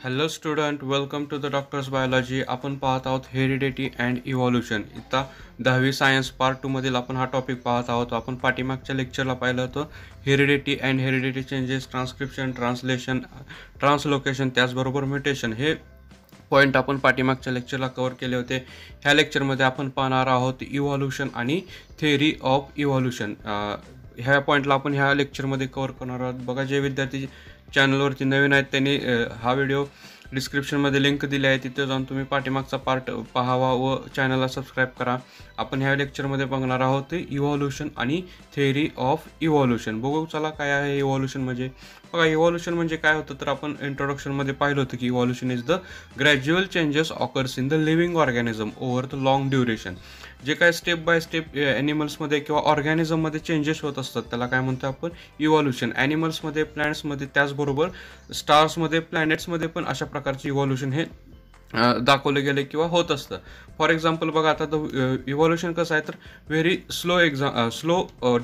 Hello student, welcome to the doctors biology. आपण पाहत आहोत हेरिडिटी अँड इव्हॉल्युशन. इथं 10वी सायन्स पार्ट 2 मधील आपण हा टॉपिक पाहत आहोत. आपण पाठीमागच्या लेक्चरला पाहिलं होतं heredity and heredity changes, transcription, translation, translocation, त्याचबरोबर म्युटेशन हे पॉईंट आपण पाठीमागच्या लेक्चरला कव्हर केले होते. ह्या लेक्चरमध्ये आपण पाहणार आहोत इव्हॉल्युशन आणि थेअरी ऑफ इव्हॉल्युशन. ह्या पॉईंटला आपण ह्या लेक्चरमध्ये कव्हर करणार आहोत. बघा, जे विद्यार्थी चॅनलवरती नवीन आहेत त्यांनी हा व्हिडिओ डिस्क्रिप्शनमध्ये लिंक दिली आहे, तिथे जाऊन तुम्ही पाठीमागचा पार्ट पाहावा व चॅनलला सबस्क्राईब करा. आपण ह्या लेक्चरमध्ये बघणार आहोत ते इव्हॉल्युशन आणि थेअरी ऑफ इव्हॉल्युशन. बघू चला काय आहे इव्हॉल्युशन म्हणजे. बघा, इव्हॉल्युशन म्हणजे काय होतं तर आपण इंट्रोडक्शनमध्ये पाहिलं होतं की evolution is the gradual changes occurs in the living organism over the long duration. जे काय स्टेप बाय स्टेप ॲनिमल्समध्ये किंवा ऑर्गॅनिझममध्ये चेंजेस होत असतात त्याला काय म्हणतो आपण इव्हॉल्युशन. ॲनिमल्समध्ये, प्लॅन्ट्समध्ये, त्याचबरोबर स्टार्समध्ये, प्लॅनेट्समध्ये पण अशा प्रकारचे इव्हॉल्युशन हे दाखवलं गेलं किंवा होत असतं. फॉर एक्झाम्पल बघा, आता इव्हॉल्युशन कसं आहे तर व्हेरी स्लो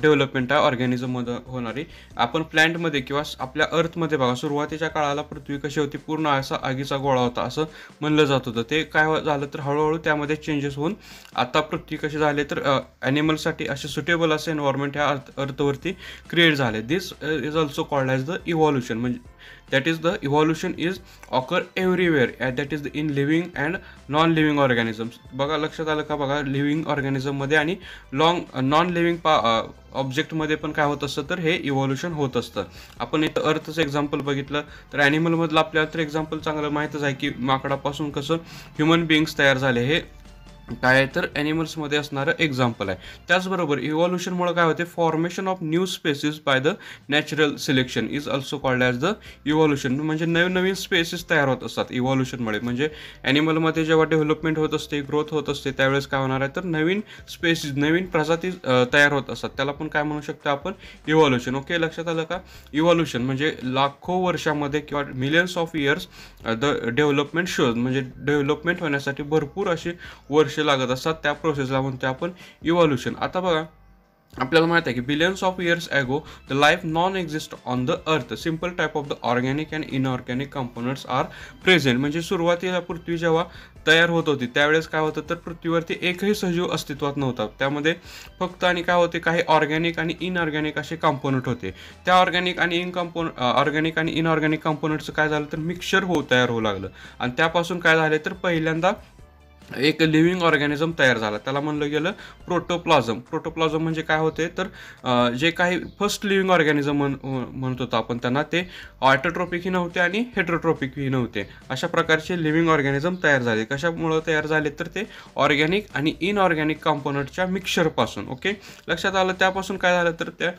डेव्हलपमेंट आहे ऑर्गॅनिझममध्ये होणारी. आपण प्लॅन्टमध्ये किंवा आपल्या अर्थमध्ये बघा, सुरुवातीच्या काळाला पृथ्वी कशी होती, पूर्ण असा आगीचा गोळा होता असं म्हणलं जात होतं. ते काय झालं तर हळूहळू त्यामध्ये चेंजेस होऊन आता पृथ्वी कशी झाली तर ॲनिमलसाठी असे सुटेबल असे एन्व्हायरमेंट ह्या अर्थवरती क्रिएट झाले. This is also called as the evolution. म्हणजे that is the evolution is occur everywhere, and that is the in living and non living organisms. बघा, लक्षात आलं का? बघा, लिव्हिंग ऑर्गॅनिझममध्ये आणि नॉन लिव्हिंग ऑब्जेक्टमध्ये पण काय होत असतं तर हे इव्हॉल्युशन होत असतं. आपण इथं अर्थचं एक्झाम्पल बघितलं तर ॲनिमलमधलं आपल्याला तर एक्झाम्पल चांगलं माहीतच आहे की माकडापासून कसं ह्युमन बिईंग्स तयार झाले, हे काय आहे तर ॲनिमल्समध्ये असणारं एक्झाम्पल आहे. त्याचबरोबर इव्हॉल्युशनमुळे काय होते, formation of new species by the natural selection is also called as the evolution. म्हणजे नवीन स्पेसिस तयार होत असतात इव्हॉल्युशनमुळे. म्हणजे ॲनिमलमध्ये जेव्हा डेव्हलपमेंट होत असते, ग्रोथ होत असते, त्यावेळेस काय होणार आहे तर नवीन स्पेसिस, नवीन प्रजाती तयार होत असतात. त्याला पण काय म्हणू शकतो आपण इव्हॉल्युशन. ओके, लक्षात आलं का? इव्हॉल्युशन म्हणजे लाखो वर्षामध्ये किंवा millions of years the development shows, म्हणजे डेव्हलपमेंट होण्यासाठी भरपूर अशी वर्ष लागत असतात. त्या प्रोसेसला म्हणतो आपण इव्हॉल्युशन. आता बघा, आपल्याला माहित आहे की billions of years ago the life non exist on the earth. Simple type of the organic and inorganic components are present. म्हणजे सुरुवातीला पृथ्वी जेव्हा तयार होत होती त्यावेळेस काय होतं तर पृथ्वीवरती एकही सजीव अस्तित्वात नव्हता. त्यामध्ये फक्त आणि काय होते, काही ऑर्गॅनिक आणि इनऑर्गॅनिक असे कंपोनंट होते. त्या ऑर्गॅनिक आणि इनऑर्गॅनिक कंपोनंटचं काय झालं तर मिक्सचर तयार होऊ लागलं आणि त्यापासून काय झाले तर पहिल्यांदा एक लिव्हिंग ऑर्गॅनिझम तयार झाला. त्याला म्हणलं गेलं प्रोटोप्लाझम. प्रोटोप्लाझम म्हणजे काय होते तर जे काही फर्स्ट लिव्हिंग ऑर्गॅनिझम म्हणत होतो आपण त्यांना, ते ऑटोट्रॉपिकही नव्हते आणि हेटरोट्रॉपिकही नव्हते. अशा प्रकारचे लिव्हिंग ऑर्गॅनिझम तयार झाले. कशामुळं तयार झाले तर ते ऑर्गॅनिक आणि इनऑर्गॅनिक कंपोनंटच्या मिक्सचरपासून. ओके, लक्षात आलं. त्यापासून काय झालं तर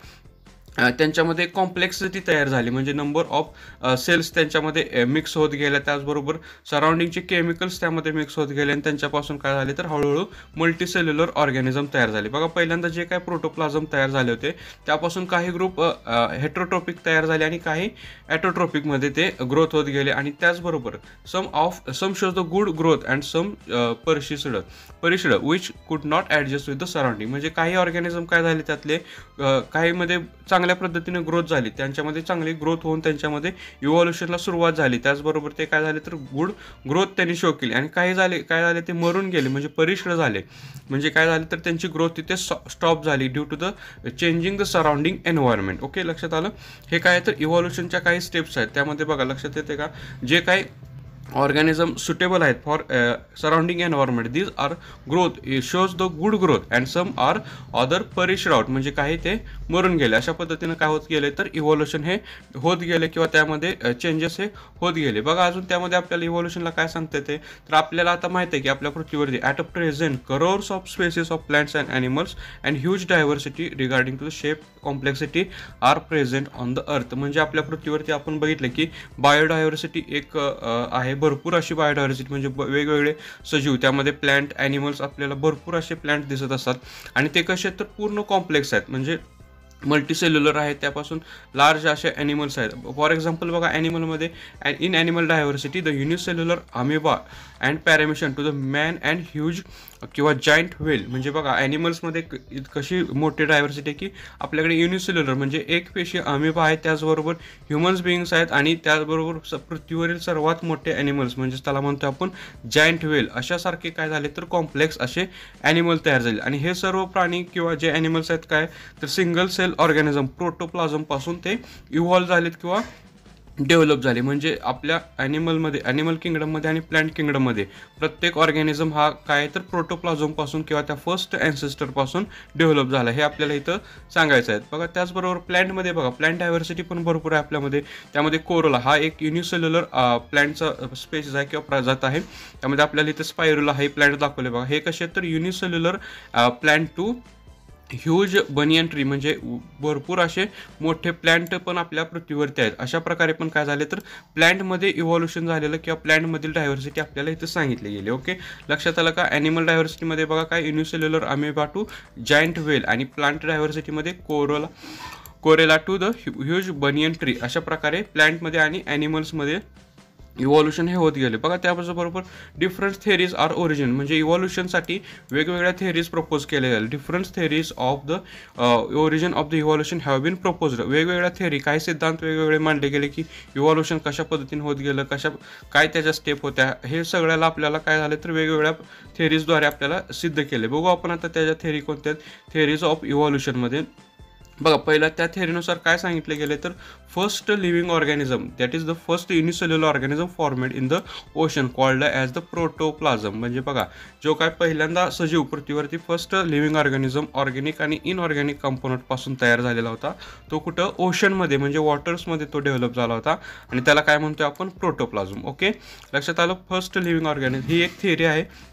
त्यांच्यामध्ये कॉम्प्लेक्सिटी तयार झाली. म्हणजे नंबर ऑफ सेल्स त्यांच्यामध्ये मिक्स होत गेल्या, त्याचबरोबर सराउंडिंगचे केमिकल्स त्यामध्ये मिक्स होत गेले आणि त्यांच्यापासून काय झाले तर हळूहळू मल्टीसेल्युलर ऑर्गॅनिझम तयार झाले. बघा, पहिल्यांदा जे काय प्रोटोप्लाझम तयार झाले होते त्यापासून काही ग्रुप हेट्रोट्रॉपिक तयार झाले आणि काही ॲटोट्रॉपिकमध्ये ते ग्रोथ होत गेले. आणि त्याचबरोबर some shows the good growth and some perished which could not adjust with the surrounding. म्हणजे काही ऑर्गॅनिझम काय झाले त्यातले काहीमध्ये चांगल्या पद्धतीने ग्रोथ झाली, त्यांच्यामध्ये चांगली ग्रोथ होऊन त्यांच्यामध्ये इव्हॉल्युशनला सुरुवात झाली. त्याचबरोबर ते काय झाले तर गुड ग्रोथ त्यांनी शो केली. आणि काय झाले ते मरून गेले, म्हणजे परिश्र झाले. म्हणजे काय झाले तर त्यांची ग्रोथ तिथे स्टॉप झाली due to the changing the surrounding environment. Okay, लक्षात आलं. हे काय तर इव्हॉल्युशनच्या काही स्टेप्स आहेत. त्यामध्ये बघा, लक्षात येते का, जे काही ऑर्गॅनिझम सुटेबल आहेत for surrounding environment, these are growth shows the good growth and some are other perished out. म्हणजे काही ते मरून गेले. अशा पद्धतीनं काय होत गेले तर इव्हॉल्युशन हे होत गेले किंवा त्यामध्ये चेंजेस हे होत गेले. बघा, अजून त्यामध्ये आपल्याला इव्हॉल्युशनला काय सांगता येते तर आपल्याला आता माहिती आहे की आपल्या पृथ्वीवरती at a present crores of species of plants and animals and huge diversity regarding to the shape complexity are present on the earth. म्हणजे आपल्या पृथ्वीवरती आपण बघितलं की बायोडायव्हर्सिटी एक आहे, भरपूर अशी बायोडायव्हर्सिटी. म्हणजे वेगवेगळे सजीव, त्यामध्ये प्लॅन्ट, ॲनिमल्स, आपल्याला भरपूर असे प्लॅन्ट दिसत असतात. आणि ते कसे तर पूर्ण कॉम्प्लेक्स आहेत, म्हणजे मल्टीसेल्युलर आहेत. त्यापासून लार्ज असे ॲनिमल्स आहेत. फॉर एक्झाम्पल बघा, ॲनिमलमध्ये in animal diversity the unicellular amoeba and paramecium to the man and huge किंवा जायंट व्हेल म्हणजे बघा ॲनिमल्समध्ये कशी मोठी डायव्हर्सिटी आहे की आपल्याकडे युनिसेल्युलर म्हणजे एक पेशी अमिबा आहे, त्याचबरोबर ह्युमन्स बिईंग्स आहेत आणि त्याचबरोबर पृथ्वीवरील सर्वात मोठे ॲनिमल्स म्हणजे त्याला म्हणतो आपण जायंट व्हेल अशासारखे काय झाले तर कॉम्प्लेक्स असे ॲनिमल तयार झाले. आणि हे सर्व प्राणी किंवा जे ॲनिमल्स आहेत काय तर सिंगल सेल ऑर्गॅनिझम प्रोटोप्लाझमपासून ते इव्हॉल्व झालेत किंवा डेव्हलप झाले. म्हणजे आपल्या ॲनिमल किंगडममध्ये आणि प्लांट किंगडममध्ये प्रत्येक ऑर्गॅनिझम हा काय तर प्रोटोप्लाझमपासून किंवा त्या फर्स्ट ॲन्सेस्टरपासून डेव्हलप झाला हे आपल्याला इथं सांगायचं आहे. बघा त्याचबरोबर प्लांटमध्ये बघा प्लांट डायव्हर्सिटी पण भरपूर आहे आपल्यामध्ये. त्यामध्ये कोरोला हा एक युनिसेल्युलर प्लांटचा स्पेसिस आहे किंवा प्रजात आहे. त्यामध्ये आपल्याला इथं स्पायरुला हे प्लांट दाखवले बघा. हे कसे तर unicellular plant to huge banyan tree म्हणजे भरपूर असे मोठे प्लॅन्ट पण आपल्या पृथ्वीवरती आहेत. अशा प्रकारे पण काय झाले तर प्लॅन्टमध्ये इव्हॉल्युशन झालेलं किंवा प्लॅन्टमधील डायव्हर्सिटी आपल्याला इथं सांगितले गेले. ओके, लक्षात आलं का? ॲनिमल डायव्हर्सिटीमध्ये बघा काय unicellular amoeba to giant whale आणि प्लांट डायव्हर्सिटीमध्ये chlorella to the huge banyan tree अशा प्रकारे प्लॅन्टमध्ये आणि ॲनिमल्समध्ये इव्हॉल्युशन हे होत गेले. बघा त्याबरोबर डिफरंट थेरीज आर ओरिजिन म्हणजे इव्हॉल्युशनसाठी वेगवेगळ्या थेरीज प्रपोज केल्या गेल्या. Different theories of the origin of the evolution have been proposed. वेगवेगळ्या थेरी काही सिद्धांत वेगवेगळे मांडले गेले की इव्हॉल्युशन कशा पद्धतीने होत गेलं, काय त्याच्या स्टेप होत्या, हे सगळ्याला आपल्याला काय झालं तर वेगवेगळ्या थेरीजद्वारे आपल्याला सिद्ध केले. बघू आपण आता त्याच्या थेरी कोणत्या थेरीज ऑफ इव्हॉल्युशनमध्ये. बघा पहिला त्या थेरीनुसार काय सांगितले गेले तर first living organism that is the first unicellular organism formed in the ocean called as the protoplasm. म्हणजे बघा जो काय पहिल्यांदा सजीव पृथ्वीवरती फर्स्ट लिव्हिंग ऑर्गॅनिझम ऑर्गॅनिक आणि इनऑर्गॅनिक कंपोनंटपासून तयार झालेला होता तो कुठं ओशनमध्ये म्हणजे वॉटर्समध्ये तो डेव्हलप झाला होता आणि त्याला काय म्हणतोय आपण प्रोटोप्लाझम. ओके, लक्षात आलं? फर्स्ट लिव्हिंग ऑर्गॅनिझम ही एक थिअरी आहे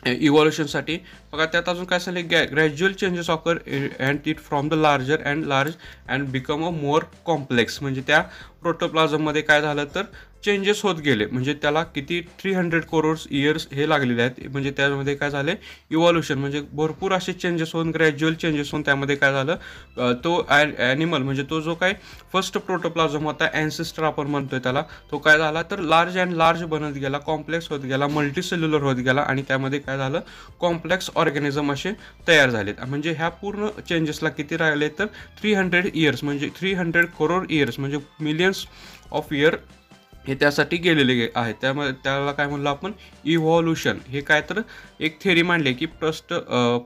इव्हॉल्युशनसाठी. बघा त्यात अजून काय सांगले gradual changes occur and it from the large and become a more complex. म्हणजे त्या प्रोटोप्लाझममध्ये काय झालं तर चेंजेस होत गेले. म्हणजे त्याला किती 300 करोड्स इयर्स हे लागलेले आहेत. म्हणजे त्यामध्ये काय झाले इव्हॉल्युशन म्हणजे भरपूर असे चेंजेस होऊन ग्रॅज्युअल चेंजेस होऊन त्यामध्ये काय झालं तो ॲनिमल म्हणजे तो जो काय फर्स्ट प्रोटोप्लाझम होता ॲन्सेस्टर आपण म्हणतोय त्याला, तो काय झाला तर लार्ज बनत गेला, कॉम्प्लेक्स होत गेला, मल्टीसेल्युलर होत गेला आणि त्यामध्ये काय झालं कॉम्प्लेक्स ऑर्गॅनिझम असे तयार झालेत. म्हणजे ह्या पूर्ण चेंजेसला किती राहिले तर 300 इयर्स म्हणजे 300 करोड इयर्स म्हणजे मिलियन्स ऑफ इयर हे त्यासाठी गेलेले आहेत. त्यामुळे त्याला काय म्हणलं आपण इव्हॉल्युशन. हे काय तर एक थेरी मांडली की फर्स्ट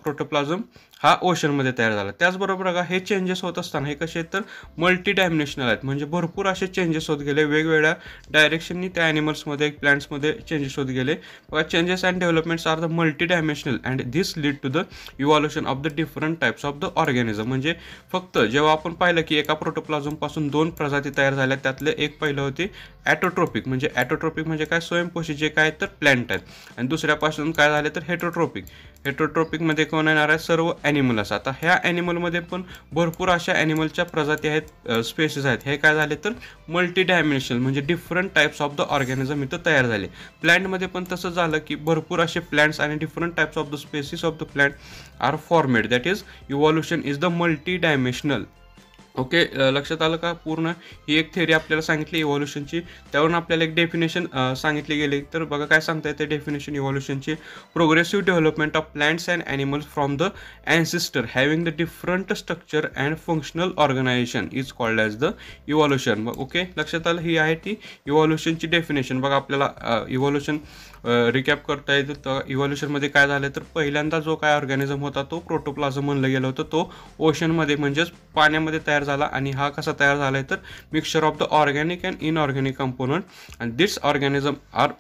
प्रोटोप्लाझम हा ओशनमध्ये तयार झाला. त्याचबरोबर बघा हे चेंजेस होत असताना हे कसे आहेत तर मल्टी डायमेन्शनल आहेत. म्हणजे भरपूर असे चेंजेस होत गेले वेगवेगळ्या डायरेक्शननी त्या ॲनिमल्समध्ये प्लांट्समध्ये चेंजेस होत गेले. बघा changes and developments are the multi dimensional and this lead to the evolution of the different types of the organism. म्हणजे फक्त जेव्हा आपण पाहिलं की एका प्रोटोप्लाझमपासून 2 प्रजाती तयार झाल्या त्यातले एक पहिलं होते ॲटोट्रोपिक. म्हणजे ॲटोट्रोपिक म्हणजे काय स्वयंपोषी जे काय तर प्लॅन्ट आहेत आणि दुसऱ्यापासून काय झाले तर हेटरोट्रोपिकमध्ये कोण येणार आहे सर्व ॲनिमल असं. आता ह्या ॲनिमलमध्ये पण भरपूर अशा ॲनिमलच्या प्रजाती आहेत स्पेसिस आहेत. हे काय झाले तर मल्टी डायमेन्शनल म्हणजे different types of the organism इथं तयार झाले. प्लॅन्टमध्ये पण तसं झालं की भरपूर असे प्लॅन्ट्स आणि different types of the species of the plant are formed that is evolution is the multi dimensional. Okay, लक्षात आलं का? पूर्ण ही एक थेरी आपल्याला सांगितली इव्हॉल्युशनची. त्यावरून आपल्याला एक डेफिनेशन सांगितली गेली. तर बघा काय सांगता येते डेफिनेशन इव्हॉल्युशनची. Progressive development of plants and animals from the ancestor having the different structure and functional organisation is called as the evolution. Okay, लक्षात आलं? ही आहे ती इव्हॉल्युशनची डेफिनेशन. बघा आपल्याला इव्हॉल्युशन रिकॅप करता येतं. तर इव्हॉल्युशनमध्ये काय झालं तर पहिल्यांदा जो काय ऑर्गॅनिझम होता तो प्रोटोप्लाझम म्हणलं गेलं होतं. तो ओशनमध्ये म्हणजेच पाण्यामध्ये तयार झाला आणि हा कसा तयार झाला आहे तर mixture of the organic and inorganic component and this organism are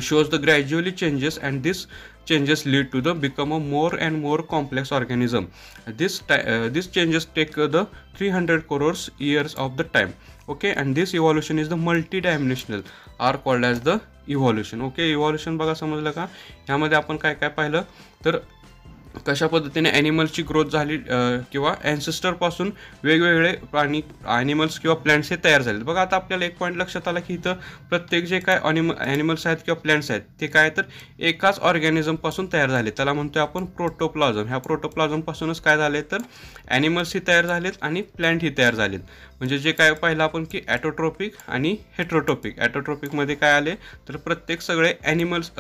shows the gradually changes and this changes lead to the become a more and more complex organism. This changes take the 300 crores years of the time. Okay, and this evolution is the multi-dimensional are called as the evolution. Okay, evolution बघा समजलं का? ह्यामध्ये आपण काय काय पाहिलं तर कशा पद्धतीने ॲनिमल्सची ग्रोथ झाली किंवा ॲन्सेस्टरपासून वेगवेगळे प्राणी ॲनिमल्स किंवा प्लॅन्ट्स हे तयार झाले. बघा आता आपल्याला एक पॉईंट लक्षात आला की इथं प्रत्येक जे काय ॲनिमल्स आहेत किंवा प्लॅन्ट्स आहेत ते काय तर एकाच ऑर्गॅनिझमपासून तयार झाले. त्याला म्हणतोय आपण प्रोटोप्लाझम. ह्या प्रोटोप्लाझमपासूनच काय झाले तर ॲनिमल्सही तयार झालेत आणि प्लॅन्टही तयार झालेत. म्हणजे जे काय पाहिलं आपण की ॲटोट्रॉपिक आणि हेट्रोट्रॉपिक. ॲटोट्रॉपिकमध्ये काय आले तर प्रत्येक सगळे ॲनिमल्स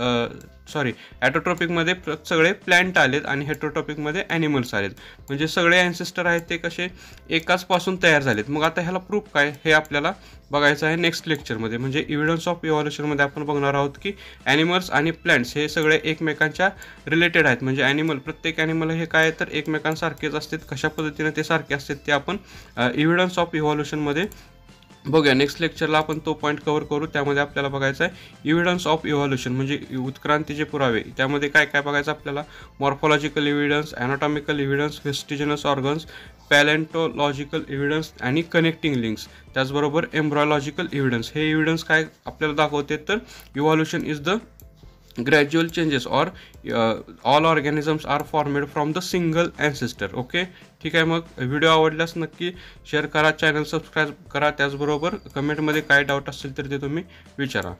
ॲटोट्रॉपिकमध्ये सगळे प्लॅन्ट आलेत आणि हेट्रोट्रॉपिकमध्ये ॲनिमल्स आलेत. म्हणजे सगळे ॲन्सेस्टर आहेत ते कसे एकाच पासून तयार झालेत. मग आता ह्याला प्रूफ काय हे आपल्याला बघायचं आहे नेक्स्ट लेक्चरमध्ये. म्हणजे इव्हिडन्स ऑफ इव्हॉल्युशनमध्ये आपण बघणार आहोत की ॲनिमल्स आणि प्लॅन्ट्स हे सगळे एकमेकांच्या रिलेटेड आहेत. म्हणजे प्रत्येक ॲनिमल हे काय तर एकमेकांसारखेच असतात. कशा पद्धतीने ते सारखे असतात ते आपण इव्हिडन्स ऑफ इव्हॉल्युशनमध्ये बघूया. नेक्स्ट लेक्चरला आपण तो पॉईंट कव्हर करू. त्यामध्ये आपल्याला बघायचं आहे इव्हिडन्स ऑफ इव्हॉल्युशन म्हणजे उत्क्रांतीचे पुरावे. त्यामध्ये काय काय बघायचं आपल्याला morphological evidence, anatomical evidence, vestigial organs, palaeontological evidence आणि कनेक्टिंग लिंक्स. त्याचबरोबर एम्ब्रॉलॉजिकल इव्हिडन्स. हे इव्हिडन्स काय आपल्याला दाखवते तर evolution is the gradual changes or all organisms are formed from the single ancestor. Okay, ठीक आहे. मग व्हिडिओ आवडल्यास नक्की शेअर करा, चॅनल सबस्क्राईब करा. त्याचबरोबर कमेंटमध्ये काय डाऊट असेल तर ते तुम्ही विचारा.